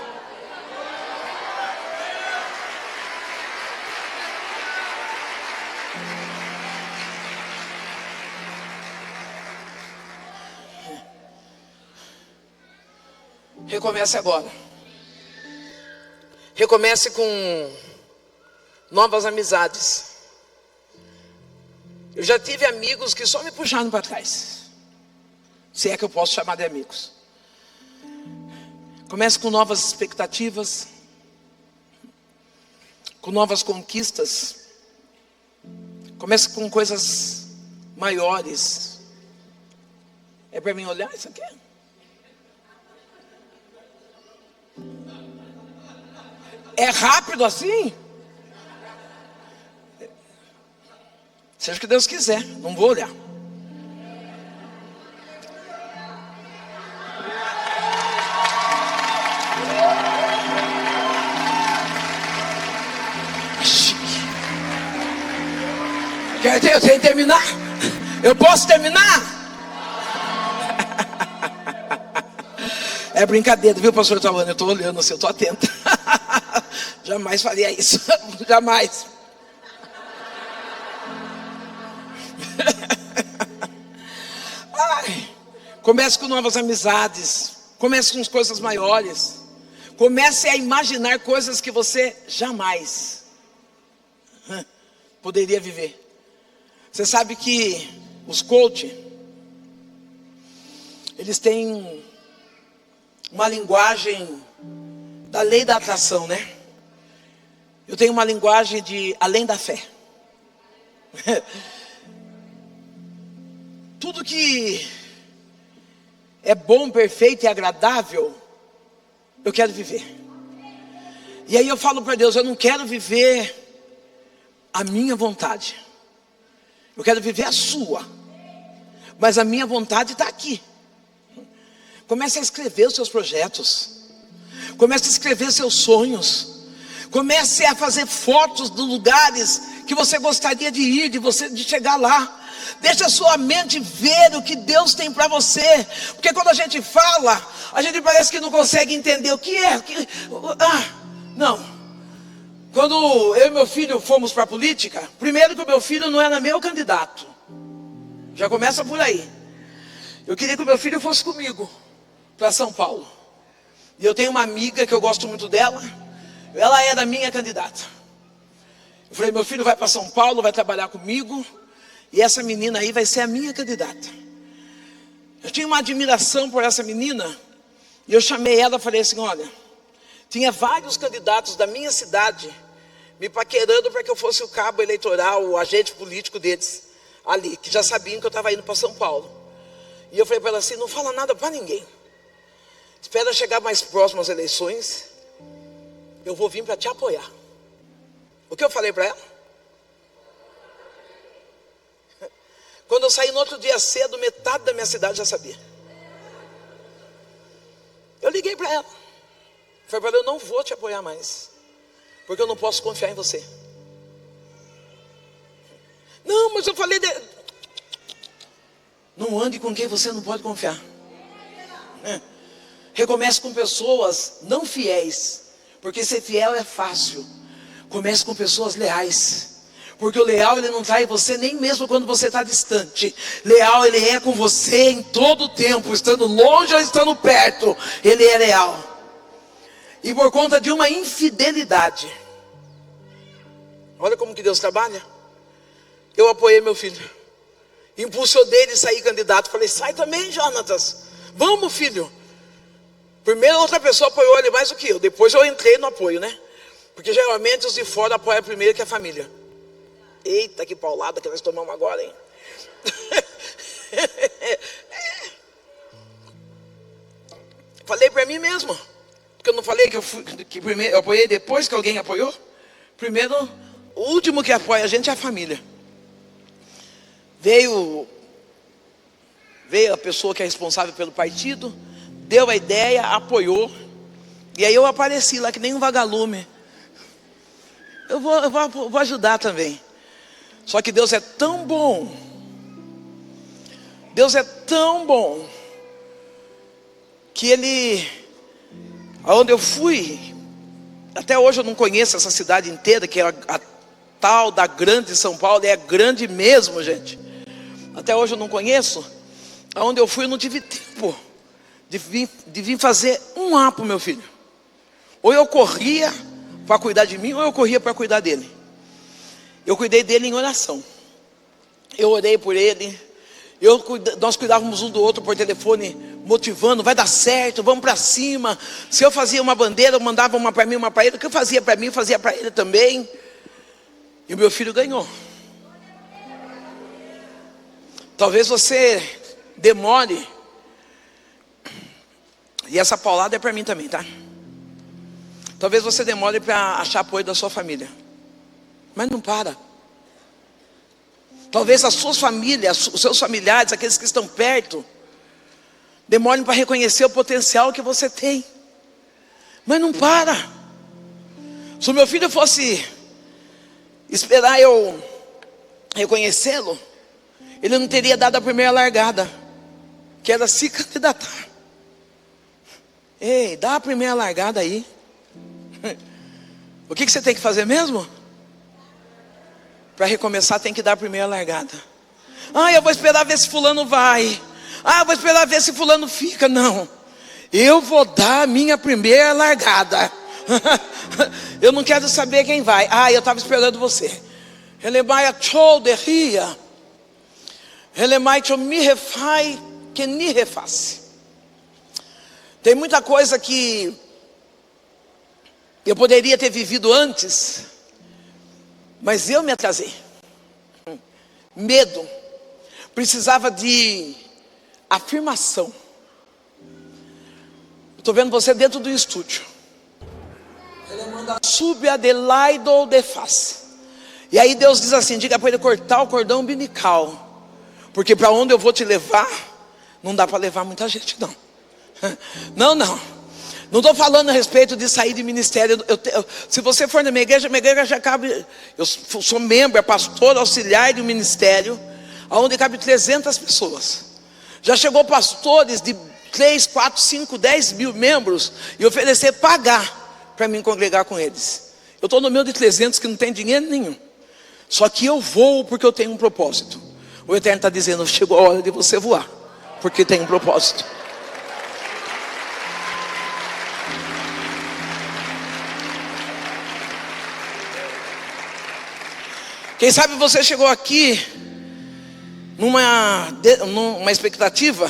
Recomece agora. Recomece com novas amizades. Eu já tive amigos que só me puxaram para trás, se é que eu posso chamar de amigos. Comece com novas expectativas, com novas conquistas. Comece com coisas maiores. É para mim olhar isso aqui? É rápido assim? Seja o que Deus quiser, não vou olhar. Chique. Eu tenho que terminar? Eu posso terminar? É brincadeira, viu, pastor Tawana? Eu estou olhando assim, eu estou atento. Jamais faria isso. Jamais. Ai, comece com novas amizades. Comece com coisas maiores. Comece a imaginar coisas que você jamais poderia viver. Você sabe que os coach, eles têm uma linguagem da lei da atração, né? Eu tenho uma linguagem de além da fé. Tudo que é bom, perfeito e agradável, eu quero viver. E aí eu falo para Deus: eu não quero viver a minha vontade, eu quero viver a sua, mas a minha vontade está aqui. Comece a escrever os seus projetos, comece a escrever seus sonhos, comece a fazer fotos dos lugares que você gostaria de ir, de chegar lá. Deixa a sua mente ver o que Deus tem para você. Porque quando a gente fala, a gente parece que não consegue entender o que é. Não. Quando eu e meu filho fomos para a política, primeiro que o meu filho não era meu candidato. Já começa por aí. Eu queria que o meu filho fosse comigo para São Paulo. E eu tenho uma amiga que eu gosto muito dela. Ela era minha candidata. Eu falei: meu filho vai para São Paulo, vai trabalhar comigo, e essa menina aí vai ser a minha candidata. Eu tinha uma admiração por essa menina, e eu chamei ela e falei assim: olha, tinha vários candidatos da minha cidade me paquerando para que eu fosse o cabo eleitoral, o agente político deles ali, que já sabiam que eu estava indo para São Paulo. E eu falei para ela assim: não fala nada para ninguém. Espera chegar mais próximo às eleições. Eu vou vir para te apoiar. O que eu falei para ela? Quando eu saí no outro dia cedo, metade da minha cidade já sabia. Eu liguei para ela. Falei para ela, eu não vou te apoiar mais, porque eu não posso confiar em você. Não, mas eu falei Não ande com quem você não pode confiar. Recomece com pessoas não fiéis, porque ser fiel é fácil. Comece com pessoas leais, porque o leal ele não trai você nem mesmo quando você está distante. Leal ele é com você em todo o tempo, estando longe ou estando perto, ele é leal. E por conta de uma infidelidade, olha como que Deus trabalha. Eu apoiei meu filho, impulsionei ele a sair candidato. Falei, sai também, Jonatas, vamos, filho. Primeiro outra pessoa apoiou ele mais do que eu. Depois eu entrei no apoio, né? Porque geralmente os de fora apoiam primeiro que a família. Eita, que paulada que nós tomamos agora, hein? Falei para mim mesmo. Porque eu não falei que primeiro eu apoiei depois que alguém apoiou? Primeiro, o último que apoia a gente é a família. Veio a pessoa que é responsável pelo partido, deu a ideia, apoiou. E aí eu apareci lá que nem um vagalume. Eu vou ajudar também. Só que Deus é tão bom. Deus é tão bom que Ele, aonde eu fui, até hoje eu não conheço essa cidade inteira, que é a tal da grande São Paulo. É grande mesmo, gente. Até hoje eu não conheço. Aonde eu fui eu não tive tempo de vir fazer um A pro meu filho. Ou eu corria para cuidar de mim, ou eu corria para cuidar dele. Eu cuidei dele em oração. Eu orei por ele. Nós cuidávamos um do outro por telefone, motivando, vai dar certo, vamos para cima. Se eu fazia uma bandeira, eu mandava uma para mim, uma para ele. O que eu fazia para mim, eu fazia para ele também. E o meu filho ganhou. Talvez você demore. E essa paulada é para mim também, tá? Talvez você demore para achar apoio da sua família, mas não para. Talvez as suas famílias, os seus familiares, aqueles que estão perto, demorem para reconhecer o potencial que você tem, mas não para. Se o meu filho fosse esperar eu reconhecê-lo, ele não teria dado a primeira largada, que era se candidatar. Ei, dá a primeira largada aí. O que você tem que fazer mesmo? Para recomeçar tem que dar a primeira largada. Eu vou esperar ver se fulano vai. Eu vou esperar ver se fulano fica. Não, eu vou dar a minha primeira largada. Eu não quero saber quem vai. Eu estava esperando você. Elemai chou de ria. Elemai chou me refai que ni reface. Tem muita coisa que eu poderia ter vivido antes, mas eu me atrasei. Medo. Precisava de afirmação. Estou vendo você dentro do estúdio. Ele manda sube Adelaido de face. E aí Deus diz assim, diga para ele cortar o cordão umbilical, porque para onde eu vou te levar, não dá para levar muita gente não. Não estou falando a respeito de sair de ministério. Se você for na minha igreja já cabe. Eu sou membro, pastor auxiliar de um ministério, onde cabe 300 pessoas. Já chegou pastores de 3, 4, 5, 10 mil membros e oferecer pagar para mim congregar com eles. Eu estou no meio de 300 que não tem dinheiro nenhum. Só que eu vou porque eu tenho um propósito. O Eterno está dizendo, chegou a hora de você voar, porque tem um propósito. Quem sabe você chegou aqui numa expectativa.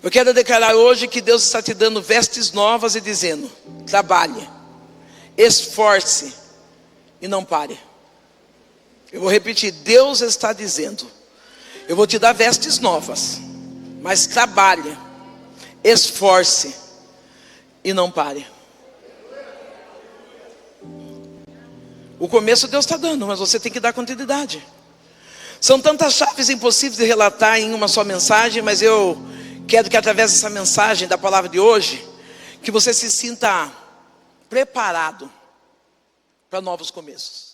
Eu quero declarar hoje que Deus está te dando vestes novas e dizendo, trabalhe, esforce e não pare. Eu vou repetir, Deus está dizendo, eu vou te dar vestes novas, mas trabalhe, esforce e não pare. O começo Deus está dando, mas você tem que dar continuidade. São tantas chaves impossíveis de relatar em uma só mensagem, mas eu quero que através dessa mensagem da palavra de hoje, que você se sinta preparado para novos começos.